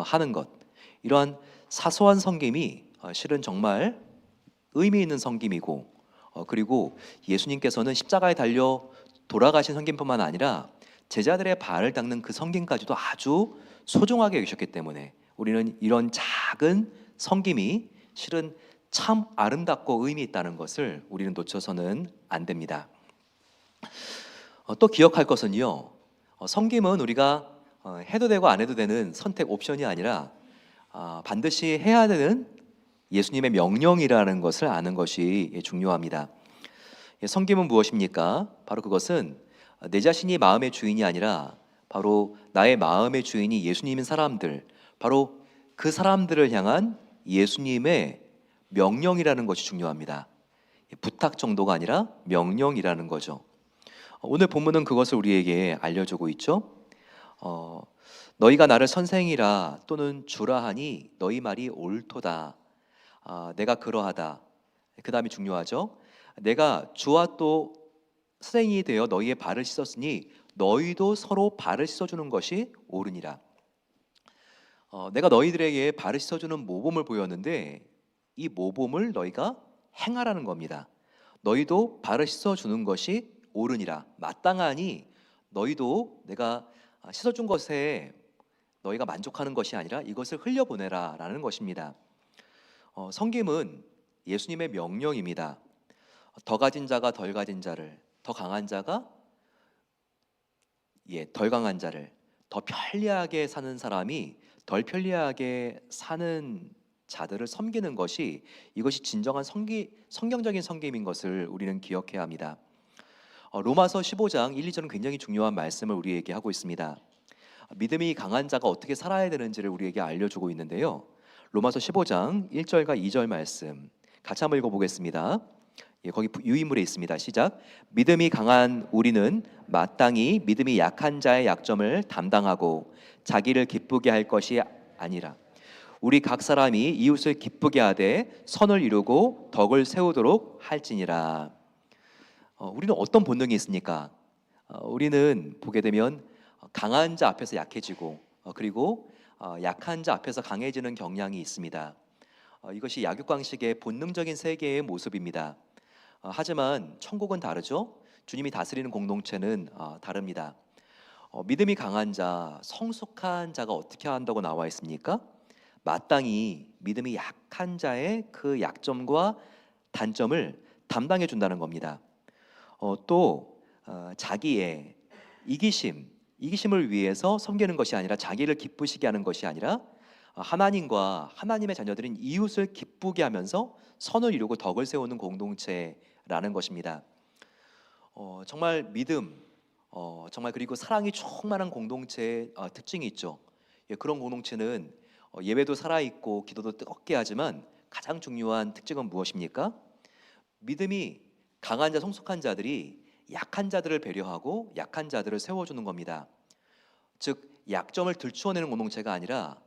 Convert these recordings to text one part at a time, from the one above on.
하는 것, 이러한 사소한 섬김이 실은 정말 의미 있는 섬김이고, 그리고 예수님께서는 십자가에 달려 돌아가신 섬김뿐만 아니라 제자들의 발을 닦는 그 섬김까지도 아주 소중하게 여기셨기 때문에 우리는 이런 작은 섬김이 실은 참 아름답고 의미 있다는 것을 우리는 놓쳐서는 안 됩니다. 또 기억할 것은요, 섬김은 우리가 해도 되고 안 해도 되는 선택 옵션이 아니라 반드시 해야 되는 예수님의 명령이라는 것을 아는 것이 중요합니다. 섬김은 무엇입니까? 바로 그것은 내 자신이 마음의 주인이 아니라 바로 나의 마음의 주인이 예수님인 사람들, 바로 그 사람들을 향한 예수님의 명령이라는 것이 중요합니다. 부탁 정도가 아니라 명령이라는 거죠. 오늘 본문은 그것을 우리에게 알려주고 있죠. 너희가 나를 선생이라 또는 주라 하니 너희 말이 옳도다. 내가 그러하다. 그 다음이 중요하죠. 내가 주와 또 선생이 되어 너희의 발을 씻었으니 너희도 서로 발을 씻어주는 것이 옳으니라. 내가 너희들에게 발을 씻어주는 모범을 보였는데 이 모범을 너희가 행하라는 겁니다. 너희도 발을 씻어주는 것이 옳으니라. 마땅하니 너희도 내가 씻어준 것에 너희가 만족하는 것이 아니라 이것을 흘려보내라 라는 것입니다. 섬김은 예수님의 명령입니다. 더 가진 자가 덜 가진 자를, 더 강한 자가 덜 강한 자를, 더 편리하게 사는 사람이 덜 편리하게 사는 자들을 섬기는 것이, 이것이 진정한 성경적인 섬김인 것을 우리는 기억해야 합니다. 로마서 15장 1, 2절은 굉장히 중요한 말씀을 우리에게 하고 있습니다. 믿음이 강한 자가 어떻게 살아야 되는지를 우리에게 알려주고 있는데요. 로마서 15장 1절과 2절 말씀 같이 한번 읽어보겠습니다. 거기 유인물에 있습니다. 시작. 믿음이 강한 우리는 마땅히 믿음이 약한 자의 약점을 담당하고 자기를 기쁘게 할 것이 아니라 우리 각 사람이 이웃을 기쁘게 하되 선을 이루고 덕을 세우도록 할지니라. 우리는 어떤 본능이 있습니까? 우리는 보게 되면 강한 자 앞에서 약해지고 그리고 약한 자 앞에서 강해지는 경향이 있습니다. 이것이 약육강식의 본능적인 세계의 모습입니다. 하지만 천국은 다르죠. 주님이 다스리는 공동체는 다릅니다. 믿음이 강한 자, 성숙한 자가 어떻게 한다고 나와 있습니까? 마땅히 믿음이 약한 자의 그 약점과 단점을 담당해 준다는 겁니다. 또 자기의 이기심을 위해서 섬기는 것이 아니라 자기를 기쁘시게 하는 것이 아니라 하나님과 하나님의 자녀들인 이웃을 기쁘게 하면서 선을 이루고 덕을 세우는 공동체라는 것입니다. 정말 믿음, 정말 그리고 사랑이 충만한 공동체의 특징이 있죠. 그런 공동체는 예배도 살아있고 기도도 뜨겁게 하지만 가장 중요한 특징은 무엇입니까? 믿음이 강한 자, 성숙한 자들이 약한 자들을 배려하고 약한 자들을 세워주는 겁니다. 즉 약점을 들추어내는 공동체가 아니라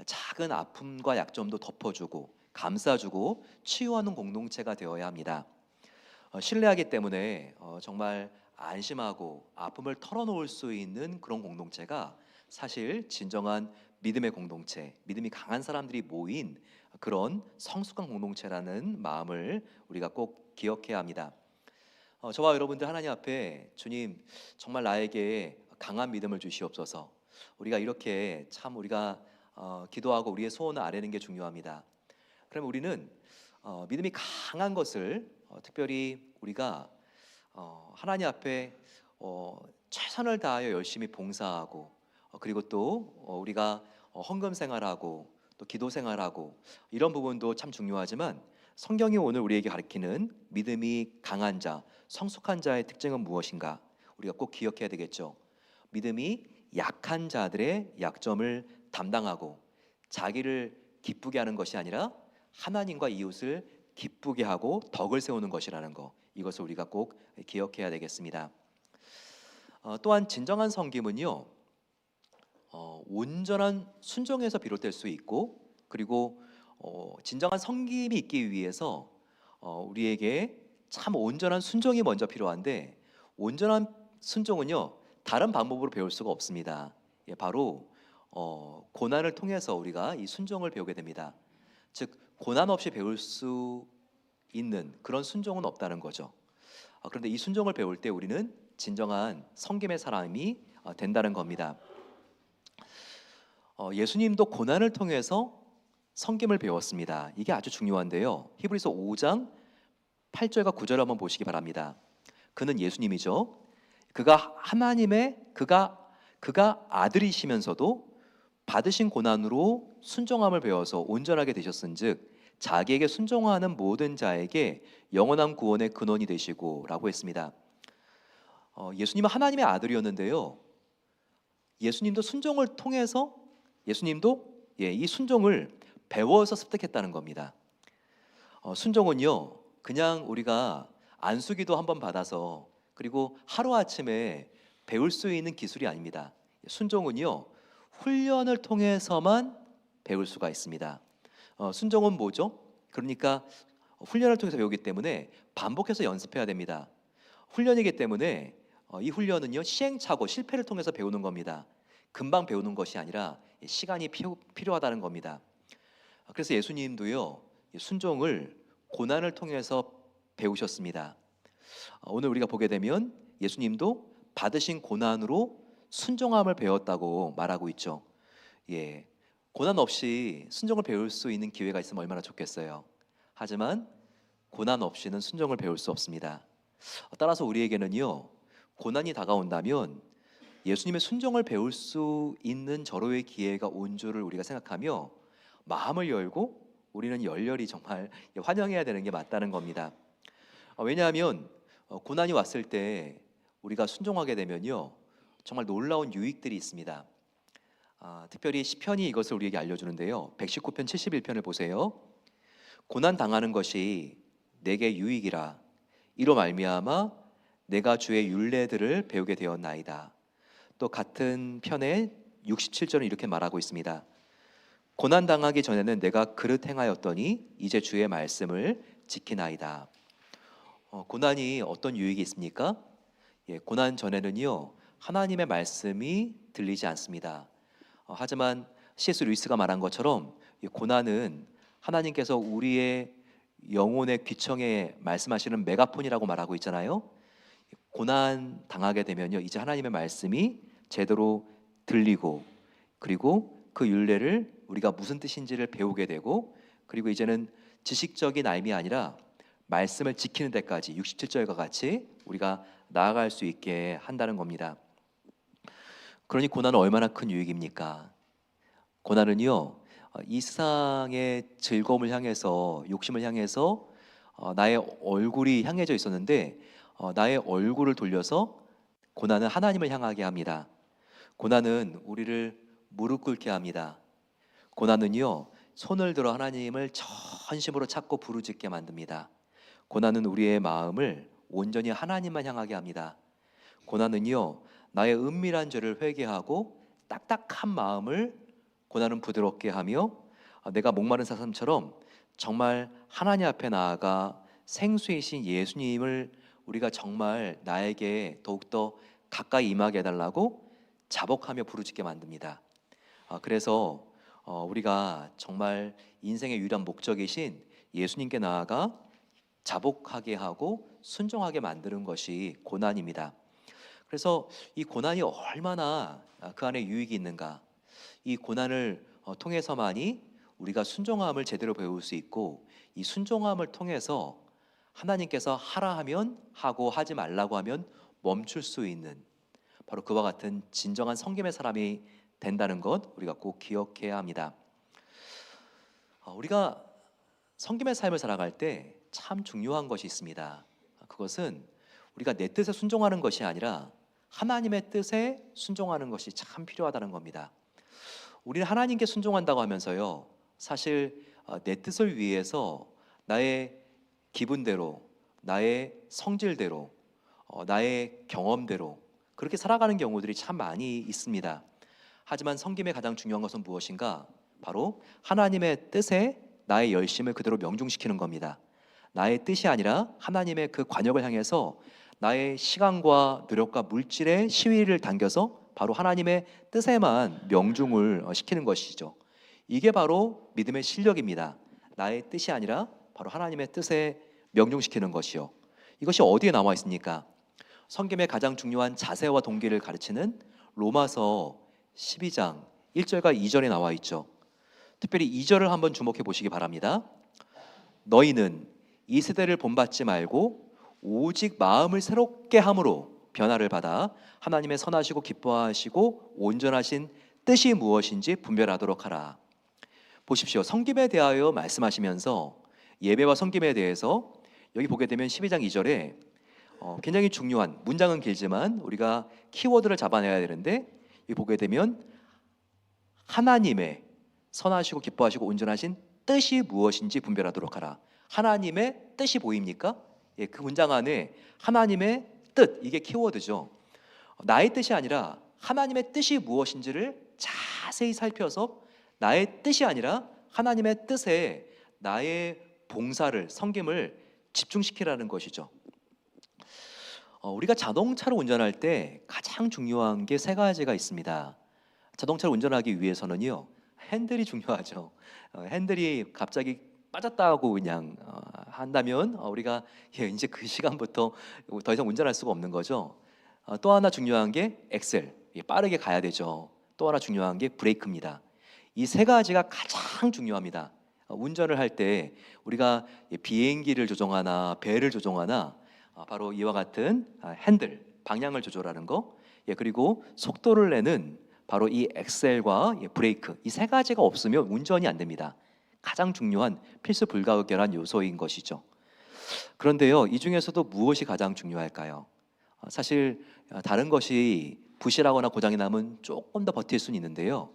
작은 아픔과 약점도 덮어주고 감싸주고 치유하는 공동체가 되어야 합니다. 신뢰하기 때문에 정말 안심하고 아픔을 털어놓을 수 있는 그런 공동체가 사실 진정한 믿음의 공동체, 믿음이 강한 사람들이 모인 그런 성숙한 공동체라는 마음을 우리가 꼭 기억해야 합니다. 저와 여러분들 하나님 앞에 주님 정말 나에게 강한 믿음을 주시옵소서. 우리가 이렇게 참 우리가 기도하고 우리의 소원을 아뢰는 게 중요합니다. 그러면 우리는 믿음이 강한 것을 특별히 우리가 하나님 앞에 최선을 다하여 열심히 봉사하고 그리고 또 우리가 헌금 생활하고 또 기도 생활하고 이런 부분도 참 중요하지만 성경이 오늘 우리에게 가르치는 믿음이 강한 자, 성숙한 자의 특징은 무엇인가? 우리가 꼭 기억해야 되겠죠. 믿음이 약한 자들의 약점을 담당하고 자기를 기쁘게 하는 것이 아니라 하나님과 이웃을 기쁘게 하고 덕을 세우는 것이라는 것, 이것을 우리가 꼭 기억해야 되겠습니다. 또한 진정한 섬김은요, 온전한 순종에서 비롯될 수 있고 그리고 진정한 섬김이 있기 위해서 우리에게 참 온전한 순종이 먼저 필요한데 온전한 순종은요 다른 방법으로 배울 수가 없습니다. 바로 고난을 통해서 우리가 이 순종을 배우게 됩니다. 즉 고난 없이 배울 수 있는 그런 순종은 없다는 거죠. 그런데 이 순종을 배울 때 우리는 진정한 성김의 사람이 된다는 겁니다. 예수님도 고난을 통해서 성김을 배웠습니다. 이게 아주 중요한데요. 히브리서 5장 8절과 9절 한번 보시기 바랍니다. 그는 예수님이죠. 그가 아들이시면서도 받으신 고난으로 순종함을 배워서 온전하게 되셨은즉 자기에게 순종하는 모든 자에게 영원한 구원의 근원이 되시고라고 했습니다. 예수님은 하나님의 아들이었는데요. 예수님도 순종을 통해서 이 순종을 배워서 습득했다는 겁니다. 순종은요, 그냥 우리가 안수기도 한번 받아서 그리고 하루아침에 배울 수 있는 기술이 아닙니다. 순종은요, 훈련을 통해서만 배울 수가 있습니다. 순종은 뭐죠? 그러니까 훈련을 통해서 배우기 때문에 반복해서 연습해야 됩니다. 훈련이기 때문에 이 훈련은요, 시행착오, 실패를 통해서 배우는 겁니다. 금방 배우는 것이 아니라 시간이 필요하다는 겁니다. 그래서 예수님도요, 순종을 고난을 통해서 배우셨습니다. 오늘 우리가 보게 되면 예수님도 받으신 고난으로 순종함을 배웠다고 말하고 있죠. 고난 없이 순종을 배울 수 있는 기회가 있으면 얼마나 좋겠어요. 하지만 고난 없이는 순종을 배울 수 없습니다. 따라서 우리에게는요, 고난이 다가온다면 예수님의 순종을 배울 수 있는 절호의 기회가 온 줄을 우리가 생각하며 마음을 열고 우리는 열렬히 정말 환영해야 되는 게 맞다는 겁니다. 왜냐하면 고난이 왔을 때 우리가 순종하게 되면요, 정말 놀라운 유익들이 있습니다. 특별히 시편이 이것을 우리에게 알려주는데요. 119편 71편을 보세요. 고난 당하는 것이 내게 유익이라. 이로 말미암아 내가 주의 율례들을 배우게 되었나이다. 또 같은 편에 67절은 이렇게 말하고 있습니다. 고난 당하기 전에는 내가 그릇 행하였더니 이제 주의 말씀을 지키나이다. 고난이 어떤 유익이 있습니까? 고난 전에는요, 하나님의 말씀이 들리지 않습니다. 하지만 C.S. 루이스가 말한 것처럼 고난은 하나님께서 우리의 영혼의 귀청에 말씀하시는 메가폰이라고 말하고 있잖아요. 고난 당하게 되면요, 이제 하나님의 말씀이 제대로 들리고 그리고 그 율례를 우리가 무슨 뜻인지를 배우게 되고 그리고 이제는 지식적인 알미 아니라 말씀을 지키는 데까지 67절과 같이 우리가 나아갈 수 있게 한다는 겁니다. 그러니 고난은 얼마나 큰 유익입니까? 고난은요, 이 세상의 즐거움을 향해서, 욕심을 향해서 나의 얼굴이 향해져 있었는데 나의 얼굴을 돌려서 고난은 하나님을 향하게 합니다. 고난은 우리를 무릎 꿇게 합니다. 고난은요, 손을 들어 하나님을 전심으로 찾고 부르짖게 만듭니다. 고난은 우리의 마음을 온전히 하나님만 향하게 합니다. 고난은요, 나의 은밀한 죄를 회개하고 딱딱한 마음을 고난은 부드럽게 하며 내가 목마른 사슴처럼 정말 하나님 앞에 나아가 생수이신 예수님을 우리가 정말 나에게 더욱더 가까이 임하게 해달라고 자복하며 부르짖게 만듭니다. 그래서 우리가 정말 인생의 유일한 목적이신 예수님께 나아가 자복하게 하고 순종하게 만드는 것이 고난입니다. 그래서 이 고난이 얼마나 그 안에 유익이 있는가, 이 고난을 통해서만이 우리가 순종함을 제대로 배울 수 있고 이 순종함을 통해서 하나님께서 하라 하면 하고 하지 말라고 하면 멈출 수 있는 바로 그와 같은 진정한 성김의 사람이 된다는 것 우리가 꼭 기억해야 합니다. 우리가 성김의 삶을 살아갈 때 참 중요한 것이 있습니다. 그것은 우리가 내 뜻에 순종하는 것이 아니라 하나님의 뜻에 순종하는 것이 참 필요하다는 겁니다. 우리는 하나님께 순종한다고 하면서요, 사실 내 뜻을 위해서 나의 기분대로, 나의 성질대로, 나의 경험대로 그렇게 살아가는 경우들이 참 많이 있습니다. 하지만 성김의 가장 중요한 것은 무엇인가? 바로 하나님의 뜻에 나의 열심을 그대로 명중시키는 겁니다. 나의 뜻이 아니라 하나님의 그 관역을 향해서 나의 시간과 노력과 물질의 시위를 당겨서 바로 하나님의 뜻에만 명중을 시키는 것이죠. 이게 바로 믿음의 실력입니다. 나의 뜻이 아니라 바로 하나님의 뜻에 명중시키는 것이요. 이것이 어디에 나와 있습니까? 성김의 가장 중요한 자세와 동기를 가르치는 로마서 12장 1절과 2절에 나와 있죠. 특별히 2절을 한번 주목해 보시기 바랍니다. 너희는 이 세대를 본받지 말고 오직 마음을 새롭게 함으로 변화를 받아 하나님의 선하시고 기뻐하시고 온전하신 뜻이 무엇인지 분별하도록 하라. 보십시오. 성김에 대하여 말씀하시면서 예배와 성김에 대해서 여기 보게 되면 12장 2절에 굉장히 중요한, 문장은 길지만 우리가 키워드를 잡아내야 되는데, 여기 보게 되면 하나님의 선하시고 기뻐하시고 온전하신 뜻이 무엇인지 분별하도록 하라. 하나님의 뜻이 보입니까? 예, 그 문장 안에 하나님의 뜻, 이게 키워드죠. 나의 뜻이 아니라 하나님의 뜻이 무엇인지를 자세히 살펴서 나의 뜻이 아니라 하나님의 뜻에 나의 봉사를, 섬김을 집중시키라는 것이죠. 우리가 자동차를 운전할 때 가장 중요한 게 세 가지가 있습니다. 자동차를 운전하기 위해서는요, 핸들이 중요하죠. 핸들이 갑자기 빠졌다고 그냥 한다면 우리가 이제 그 시간부터 더 이상 운전할 수가 없는 거죠. 또 하나 중요한 게 엑셀, 빠르게 가야 되죠. 또 하나 중요한 게 브레이크입니다. 이 세 가지가 가장 중요합니다. 운전을 할 때 우리가 비행기를 조종하나 배를 조종하나 바로 이와 같은 핸들, 방향을 조절하는 거, 그리고 속도를 내는 바로 이 엑셀과 브레이크, 이 세 가지가 없으면 운전이 안 됩니다. 가장 중요한 필수 불가결한 요소인 것이죠. 그런데요, 이 중에서도 무엇이 가장 중요할까요? 사실 다른 것이 부실하거나 고장이 나면 조금 더 버틸 수는 있는데요,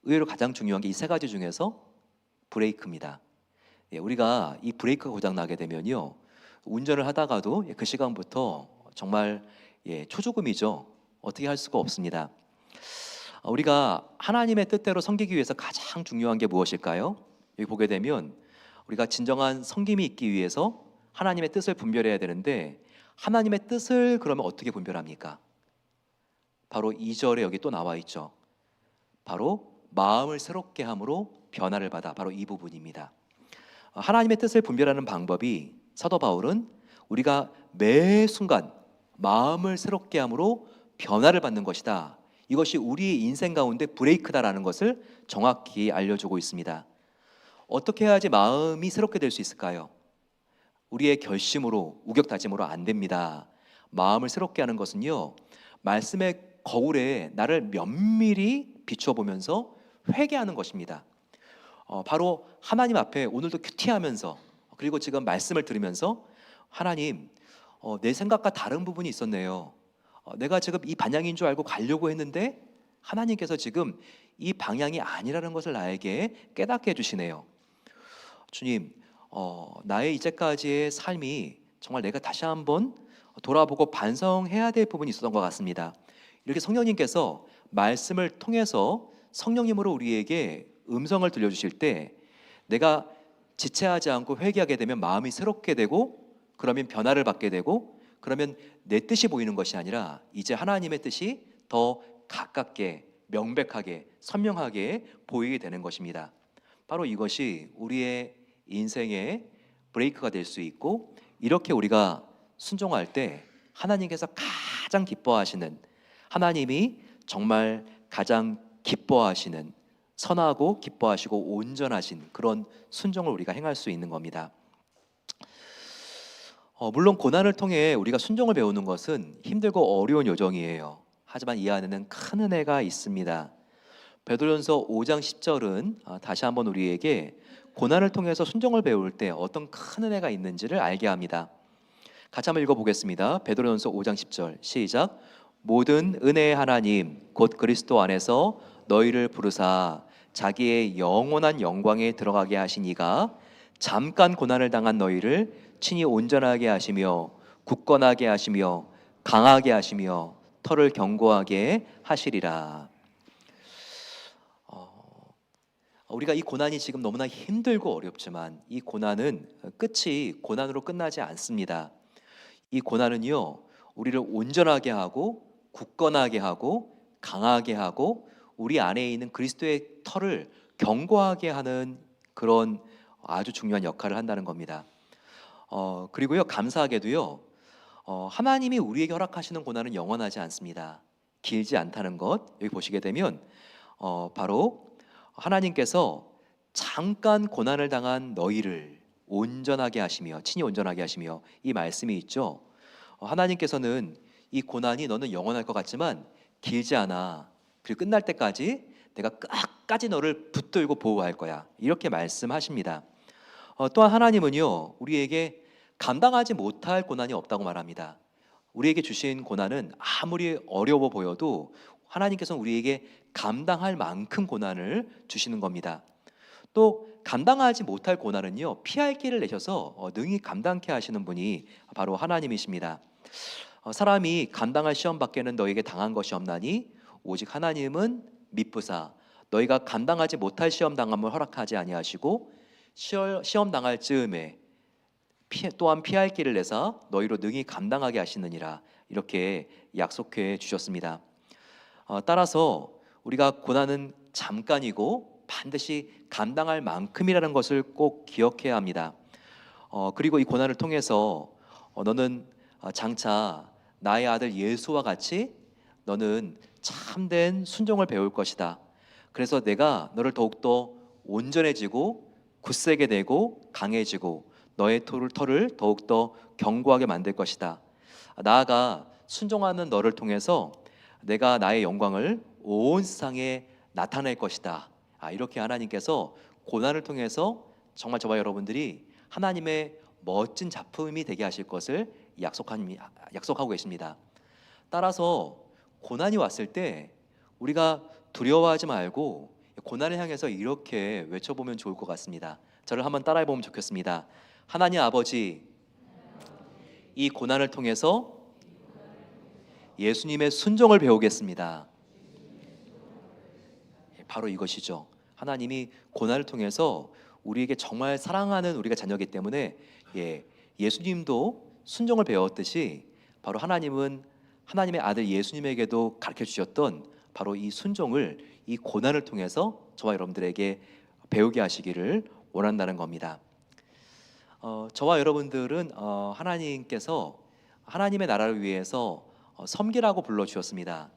의외로 가장 중요한 게 이 세 가지 중에서 브레이크입니다. 우리가 이 브레이크가 고장 나게 되면요, 운전을 하다가도 그 시간부터 정말 초조금이죠. 어떻게 할 수가 없습니다. 우리가 하나님의 뜻대로 섬기기 위해서 가장 중요한 게 무엇일까요? 여기 보게 되면 우리가 진정한 섬김이 있기 위해서 하나님의 뜻을 분별해야 되는데, 하나님의 뜻을 그러면 어떻게 분별합니까? 바로 2절에 여기 또 나와 있죠. 바로 마음을 새롭게 함으로 변화를 받아, 바로 이 부분입니다. 하나님의 뜻을 분별하는 방법이, 사도 바울은 우리가 매 순간 마음을 새롭게 함으로 변화를 받는 것이다, 이것이 우리의 인생 가운데 브레이크다라는 것을 정확히 알려주고 있습니다. 어떻게 해야지 마음이 새롭게 될 수 있을까요? 우리의 결심으로, 우격다짐으로 안 됩니다. 마음을 새롭게 하는 것은요, 말씀의 거울에 나를 면밀히 비춰보면서 회개하는 것입니다. 바로 하나님 앞에 오늘도 큐티하면서, 그리고 지금 말씀을 들으면서, 하나님, 내 생각과 다른 부분이 있었네요. 내가 지금 이 방향인 줄 알고 가려고 했는데 하나님께서 지금 이 방향이 아니라는 것을 나에게 깨닫게 해주시네요. 주님, 나의 이제까지의 삶이 정말 내가 다시 한번 돌아보고 반성해야 될 부분이 있었던 것 같습니다. 이렇게 성령님께서 말씀을 통해서 성령님으로 우리에게 음성을 들려주실 때, 내가 지체하지 않고 회개하게 되면 마음이 새롭게 되고, 그러면 변화를 받게 되고, 그러면 내 뜻이 보이는 것이 아니라 이제 하나님의 뜻이 더 가깝게, 명백하게, 선명하게 보이게 되는 것입니다. 바로 이것이 우리의 인생의 브레이크가 될 수 있고, 이렇게 우리가 순종할 때 하나님께서 가장 기뻐하시는, 하나님이 정말 가장 기뻐하시는, 선하고 기뻐하시고 온전하신 그런 순종을 우리가 행할 수 있는 겁니다. 물론 고난을 통해 우리가 순종을 배우는 것은 힘들고 어려운 여정이에요. 하지만 이 안에는 큰 은혜가 있습니다. 베드로전서 5장 10절은 다시 한번 우리에게 고난을 통해서 순종을 배울 때 어떤 큰 은혜가 있는지를 알게 합니다. 같이 한번 읽어보겠습니다. 베드로전서 5장 10절 시작. 모든 은혜의 하나님 곧 그리스도 안에서 너희를 부르사 자기의 영원한 영광에 들어가게 하신 이가 잠깐 고난을 당한 너희를 친히 온전하게 하시며 굳건하게 하시며 강하게 하시며 털을 견고하게 하시리라. 우리가 이 고난이 지금 너무나 힘들고 어렵지만 이 고난은 끝이 고난으로 끝나지 않습니다. 이 고난은요, 우리를 온전하게 하고 굳건하게 하고 강하게 하고 우리 안에 있는 그리스도의 터를 견고하게 하는 그런 아주 중요한 역할을 한다는 겁니다. 그리고요, 감사하게도요, 하나님이 우리에게 허락하시는 고난은 영원하지 않습니다. 길지 않다는 것, 여기 보시게 되면 바로 하나님께서 잠깐 고난을 당한 너희를 온전하게 하시며, 친히 온전하게 하시며, 이 말씀이 있죠. 하나님께서는 이 고난이 너는 영원할 것 같지만 길지 않아. 그리고 끝날 때까지 내가 끝까지 너를 붙들고 보호할 거야. 이렇게 말씀하십니다. 또한 하나님은요, 우리에게 감당하지 못할 고난이 없다고 말합니다. 우리에게 주신 고난은 아무리 어려워 보여도 하나님께서는 우리에게 감당할 만큼 고난을 주시는 겁니다. 또 감당하지 못할 고난은요, 피할 길을 내셔서 능히 감당케 하시는 분이 바로 하나님이십니다. 사람이 감당할 시험 밖에는 너에게 당한 것이 없나니 오직 하나님은 미쁘사 너희가 감당하지 못할 시험 당함을 허락하지 아니하시고 시험 당할 즈음에 또한 피할 길을 내사 너희로 능히 감당하게 하시느니라, 이렇게 약속해 주셨습니다. 따라서 우리가 고난은 잠깐이고 반드시 감당할 만큼이라는 것을 꼭 기억해야 합니다. 그리고 이 고난을 통해서 너는 장차 나의 아들 예수와 같이 너는 참된 순종을 배울 것이다. 그래서 내가 너를 더욱더 온전해지고 굳세게 되고 강해지고 너의 터를 더욱더 견고하게 만들 것이다. 나아가 순종하는 너를 통해서 내가 나의 영광을 온 세상에 나타낼 것이다. 이렇게 하나님께서 고난을 통해서 정말 저와 여러분들이 하나님의 멋진 작품이 되게 하실 것을 약속하고 계십니다. 따라서 고난이 왔을 때 우리가 두려워하지 말고 고난을 향해서 이렇게 외쳐보면 좋을 것 같습니다. 저를 한번 따라해 보면 좋겠습니다. 하나님 아버지, 이 고난을 통해서 예수님의 순종을 배우겠습니다. 바로 이것이죠. 하나님이 고난을 통해서 우리에게 정말 사랑하는 우리가 자녀이기 때문에 예수님도 순종을 배웠듯이 바로 하나님은 하나님의 아들 예수님에게도 가르쳐 주셨던 바로 이 순종을 이 고난을 통해서 저와 여러분들에게 배우게 하시기를 원한다는 겁니다. 저와 여러분들은 하나님께서 하나님의 나라를 위해서 섬기라고 불러주셨습니다.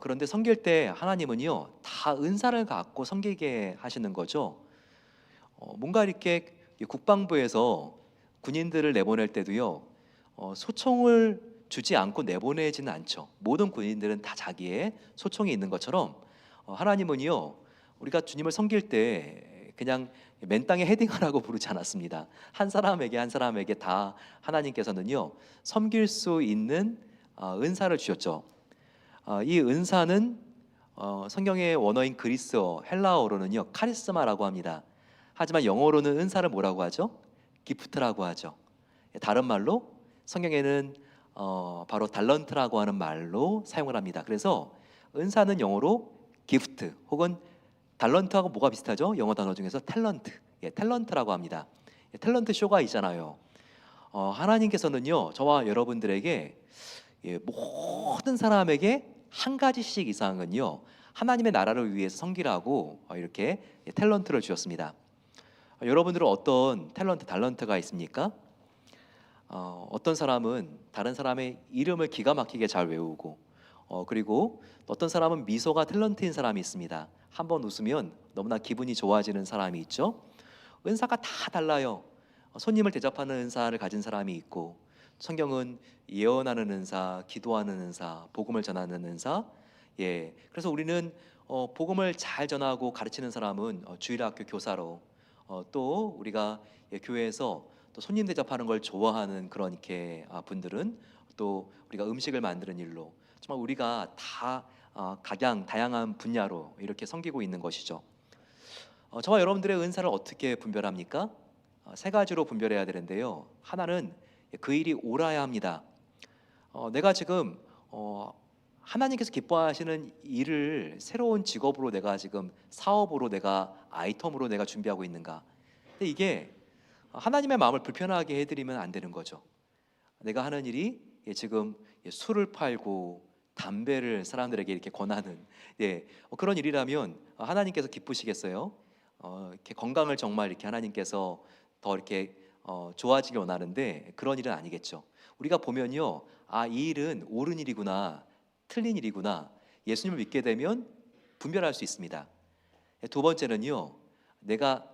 그런데 섬길 때 하나님은요, 다 은사를 갖고 섬기게 하시는 거죠. 뭔가 이렇게 국방부에서 군인들을 내보낼 때도요, 소총을 주지 않고 내보내지는 않죠. 모든 군인들은 다 자기의 소총이 있는 것처럼 하나님은요, 우리가 주님을 섬길 때 그냥 맨땅에 헤딩하라고 부르지 않았습니다. 한 사람에게 다 하나님께서는요, 섬길 수 있는 은사를 주셨죠. 이 은사는 성경의 원어인 그리스어 헬라어로는요, 카리스마라고 합니다. 하지만 영어로는 은사를 뭐라고 하죠? 기프트라고 하죠. 다른 말로 성경에는 바로 달런트라고 하는 말로 사용을 합니다. 그래서 은사는 영어로 기프트 혹은 달런트하고 뭐가 비슷하죠? 영어 단어 중에서 탤런트, 탤런트라고 합니다. 탤런트 쇼가 있잖아요. 하나님께서는요, 저와 여러분들에게 모든 사람에게 한 가지씩 이상은요, 하나님의 나라를 위해서 섬기라고 이렇게 탤런트를 주셨습니다. 여러분들은 어떤 탤런트, 달런트가 있습니까? 어떤 사람은 다른 사람의 이름을 기가 막히게 잘 외우고, 그리고 어떤 사람은 미소가 탤런트인 사람이 있습니다. 한번 웃으면 너무나 기분이 좋아지는 사람이 있죠. 은사가 다 달라요. 손님을 대접하는 은사를 가진 사람이 있고, 성경은 예언하는 은사, 기도하는 은사, 복음을 전하는 은사. 그래서 우리는 복음을 잘 전하고 가르치는 사람은 주일학교 교사로, 또 우리가 교회에서 또 손님 대접하는 걸 좋아하는 그런 이렇게 분들은 또 우리가 음식을 만드는 일로, 정말 우리가 다 각양 다양한 분야로 이렇게 섬기고 있는 것이죠. 저와 여러분들의 은사를 어떻게 분별합니까? 세 가지로 분별해야 되는데요. 하나는 그 일이 옳아야 합니다. 내가 지금 하나님께서 기뻐하시는 일을 새로운 직업으로 내가 지금 사업으로 내가 아이템으로 내가 준비하고 있는가? 근데 이게 하나님의 마음을 불편하게 해드리면 안 되는 거죠. 내가 하는 일이 지금 술을 팔고 담배를 사람들에게 이렇게 권하는, 그런 일이라면 하나님께서 기쁘시겠어요? 이렇게 건강을 정말 이렇게 하나님께서 더 이렇게 좋아지길 원하는데 그런 일은 아니겠죠. 우리가 보면요, 이 일은 옳은 일이구나, 틀린 일이구나, 예수님을 믿게 되면 분별할 수 있습니다. 두 번째는요, 내가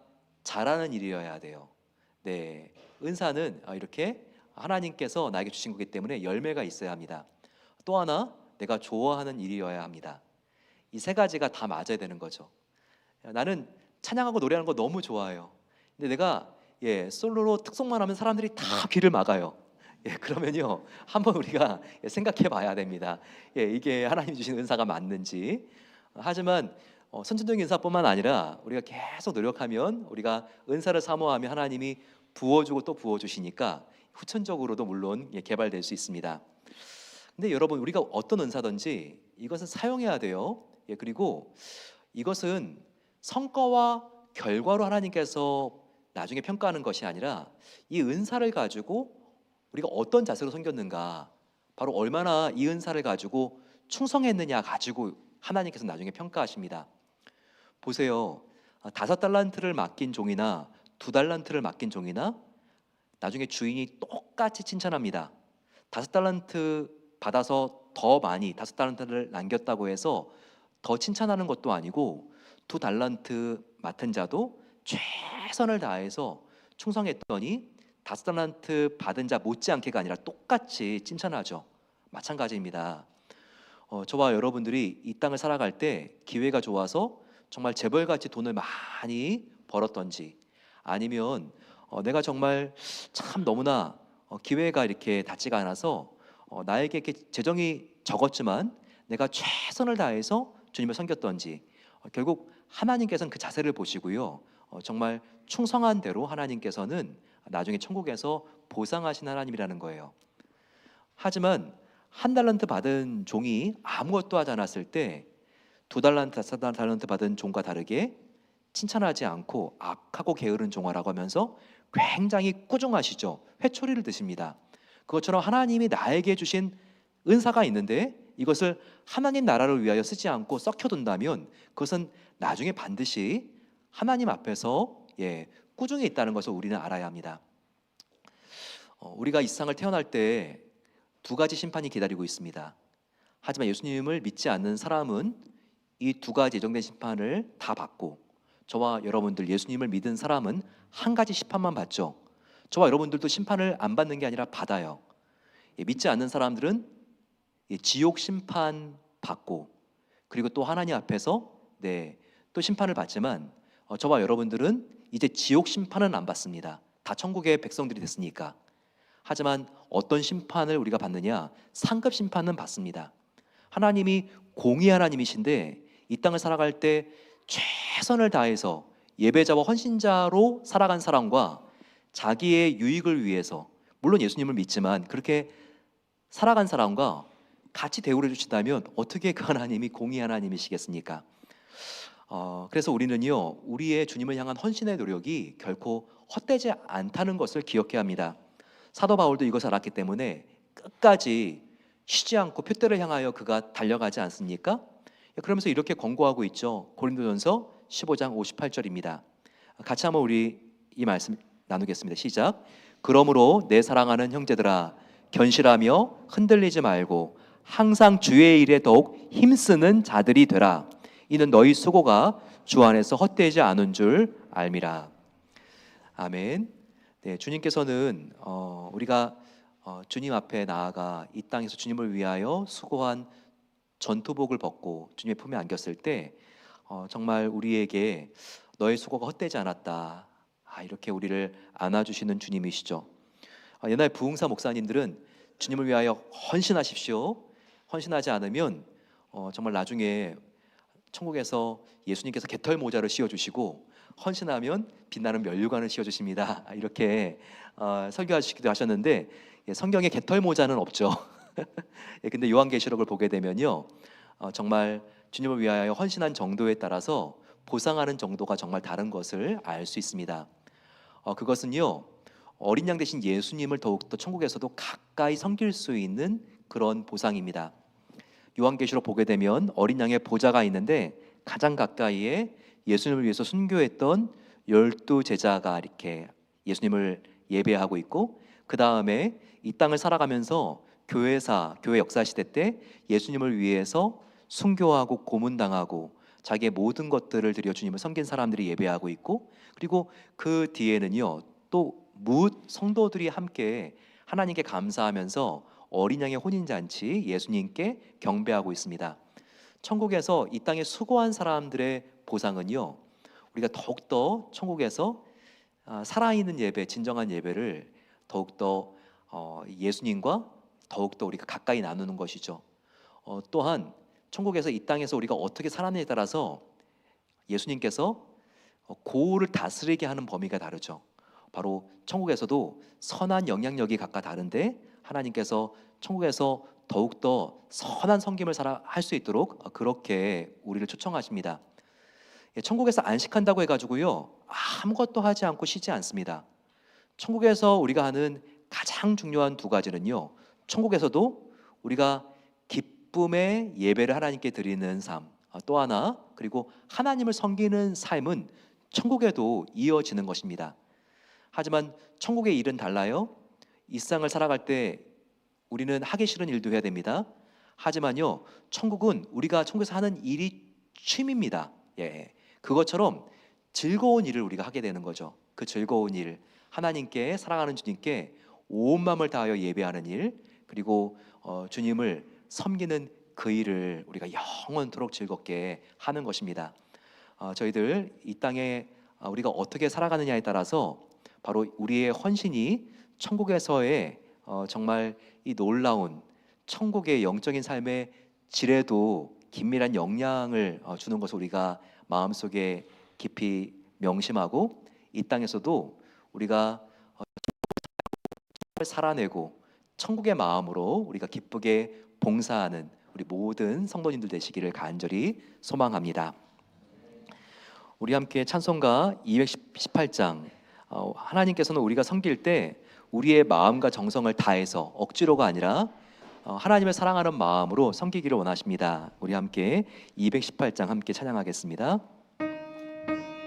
잘하는 일이어야 돼요. 은사는 이렇게 하나님께서 나에게 주신 거기 때문에 열매가 있어야 합니다. 또 하나, 내가 좋아하는 일이어야 합니다. 이 세 가지가 다 맞아야 되는 거죠. 나는 찬양하고 노래하는 거 너무 좋아해요. 근데 내가 솔로로 특송만 하면 사람들이 다 귀를 막아요. 그러면요, 한번 우리가 생각해 봐야 됩니다. 이게 하나님 주신 은사가 맞는지. 하지만 선천적인 은사뿐만 아니라 우리가 계속 노력하면, 우리가 은사를 사모하면 하나님이 부어주고 또 부어주시니까 후천적으로도 물론 개발될 수 있습니다. 근데 여러분, 우리가 어떤 은사든지 이것은 사용해야 돼요. 그리고 이것은 성과와 결과로 하나님께서 나중에 평가하는 것이 아니라 이 은사를 가지고 우리가 어떤 자세로 섬겼는가, 바로 얼마나 이 은사를 가지고 충성했느냐 가지고 하나님께서 나중에 평가하십니다. 보세요, 5달란트를 맡긴 종이나 2달란트를 맡긴 종이나 나중에 주인이 똑같이 칭찬합니다. 5달란트 받아서 더 많이 5달란트를 남겼다고 해서 더 칭찬하는 것도 아니고, 2달란트 맡은 자도 최선을 다해서 충성했더니 5달란트 받은 자 못지않게가 아니라 똑같이 칭찬하죠. 마찬가지입니다. 저와 여러분들이 이 땅을 살아갈 때 기회가 좋아서 정말 재벌같이 돈을 많이 벌었던지, 아니면 내가 정말 참 너무나 기회가 이렇게 닿지가 않아서 나에게 이렇게 재정이 적었지만 내가 최선을 다해서 주님을 섬겼던지, 결국 하나님께서는 그 자세를 보시고요, 정말 충성한 대로 하나님께서는 나중에 천국에서 보상하신 하나님이라는 거예요. 하지만 1달란트 받은 종이 아무것도 하지 않았을 때 2달란트, 4달란트 받은 종과 다르게 칭찬하지 않고 악하고 게으른 종아라고 하면서 굉장히 꾸중하시죠. 회초리를 드십니다. 그것처럼 하나님이 나에게 주신 은사가 있는데 이것을 하나님 나라를 위하여 쓰지 않고 썩혀둔다면 그것은 나중에 반드시 하나님 앞에서 꾸중에 있다는 것을 우리는 알아야 합니다. 우리가 이 세상을 태어날 때 2가지 심판이 기다리고 있습니다. 하지만 예수님을 믿지 않는 사람은 이 2가지 예정된 심판을 다 받고, 저와 여러분들 예수님을 믿은 사람은 1가지 심판만 받죠. 저와 여러분들도 심판을 안 받는 게 아니라 받아요. 믿지 않는 사람들은 지옥 심판 받고, 그리고 또 하나님 앞에서 또 심판을 받지만, 저와 여러분들은 이제 지옥 심판은 안 받습니다. 다 천국의 백성들이 됐으니까. 하지만 어떤 심판을 우리가 받느냐? 상급 심판은 받습니다. 하나님이 공의 하나님이신데 이 땅을 살아갈 때 최선을 다해서 예배자와 헌신자로 살아간 사람과 자기의 유익을 위해서, 물론 예수님을 믿지만 그렇게 살아간 사람과 같이 대우를 해주신다면 어떻게 그 하나님이 공의 하나님이시겠습니까? 그래서 우리는요, 우리의 주님을 향한 헌신의 노력이 결코 헛되지 않다는 것을 기억해야 합니다. 사도 바울도 이것을 알았기 때문에 끝까지 쉬지 않고 표대를 향하여 그가 달려가지 않습니까? 그러면서 이렇게 권고하고 있죠. 고린도전서 15장 58절입니다. 같이 한번 우리 이 말씀 나누겠습니다. 시작. 그러므로 내 사랑하는 형제들아, 견실하며 흔들리지 말고 항상 주의 일에 더욱 힘쓰는 자들이 되라. 이는 너희 수고가 주 안에서 헛되지 않은 줄 알미라. 아멘. 주님께서는 우리가 주님 앞에 나아가 이 땅에서 주님을 위하여 수고한 전투복을 벗고 주님의 품에 안겼을 때 정말 우리에게 너의 수고가 헛되지 않았다, 이렇게 우리를 안아주시는 주님이시죠. 옛날 부흥사 목사님들은 주님을 위하여 헌신하십시오, 헌신하지 않으면 정말 나중에 천국에서 예수님께서 깃털 모자를 씌워주시고 헌신하면 빛나는 면류관을 씌워주십니다, 이렇게 설교하시기도 하셨는데, 성경에 깃털 모자는 없죠. 근데 요한계시록을 보게 되면요, 정말 주님을 위하여 헌신한 정도에 따라서 보상하는 정도가 정말 다른 것을 알 수 있습니다. 그것은요, 어린 양 대신 예수님을 더욱더 천국에서도 가까이 섬길 수 있는 그런 보상입니다. 요한계시록 보게 되면 어린 양의 보좌가 있는데 가장 가까이에 예수님을 위해서 순교했던 12제자가 이렇게 예수님을 예배하고 있고, 그 다음에 이 땅을 살아가면서 교회 역사 시대 때 예수님을 위해서 순교하고 고문당하고 자기의 모든 것들을 들여 주님을 섬긴 사람들이 예배하고 있고, 그리고 그 뒤에는요 또 뭇 성도들이 함께 하나님께 감사하면서 어린 양의 혼인잔치 예수님께 경배하고 있습니다. 천국에서 이 땅에 수고한 사람들의 보상은요, 우리가 더욱더 천국에서 살아있는 예배, 진정한 예배를 더욱더 예수님과 더욱더 우리가 가까이 나누는 것이죠. 또한 천국에서 이 땅에서 우리가 어떻게 살아내에 따라서 예수님께서 고울을 다스리게 하는 범위가 다르죠. 바로 천국에서도 선한 영향력이 각각 다른데 하나님께서 천국에서 더욱더 선한 섬김을 할 수 있도록 그렇게 우리를 초청하십니다. 천국에서 안식한다고 해가지고요 아무것도 하지 않고 쉬지 않습니다. 천국에서 우리가 하는 가장 중요한 두 가지는요, 천국에서도 우리가 기쁨의 예배를 하나님께 드리는 삶, 또 하나 그리고 하나님을 섬기는 삶은 천국에도 이어지는 것입니다. 하지만 천국의 일은 달라요. 이 세상을 살아갈 때 우리는 하기 싫은 일도 해야 됩니다. 하지만요 천국은 우리가 천국에서 하는 일이 취미입니다. 그것처럼 즐거운 일을 우리가 하게 되는 거죠. 그 즐거운 일, 하나님께, 사랑하는 주님께 온 마음을 다하여 예배하는 일, 그리고 주님을 섬기는 그 일을 우리가 영원토록 즐겁게 하는 것입니다. 저희들 이 땅에 우리가 어떻게 살아가느냐에 따라서 바로 우리의 헌신이 천국에서의 정말 이 놀라운 천국의 영적인 삶의 질에도 긴밀한 영향을 주는 것을 우리가 마음속에 깊이 명심하고, 이 땅에서도 우리가 살아내고 천국의 마음으로 우리가 기쁘게 봉사하는 우리 모든 성도님들 되시기를 간절히 소망합니다. 우리 함께 찬송가 218장, 하나님께서는 우리가 섬길 때 우리의 마음과 정성을 다해서 억지로가 아니라 하나님을 사랑하는 마음으로 섬기기를 원하십니다. 우리 함께 218장 함께 찬양하겠습니다.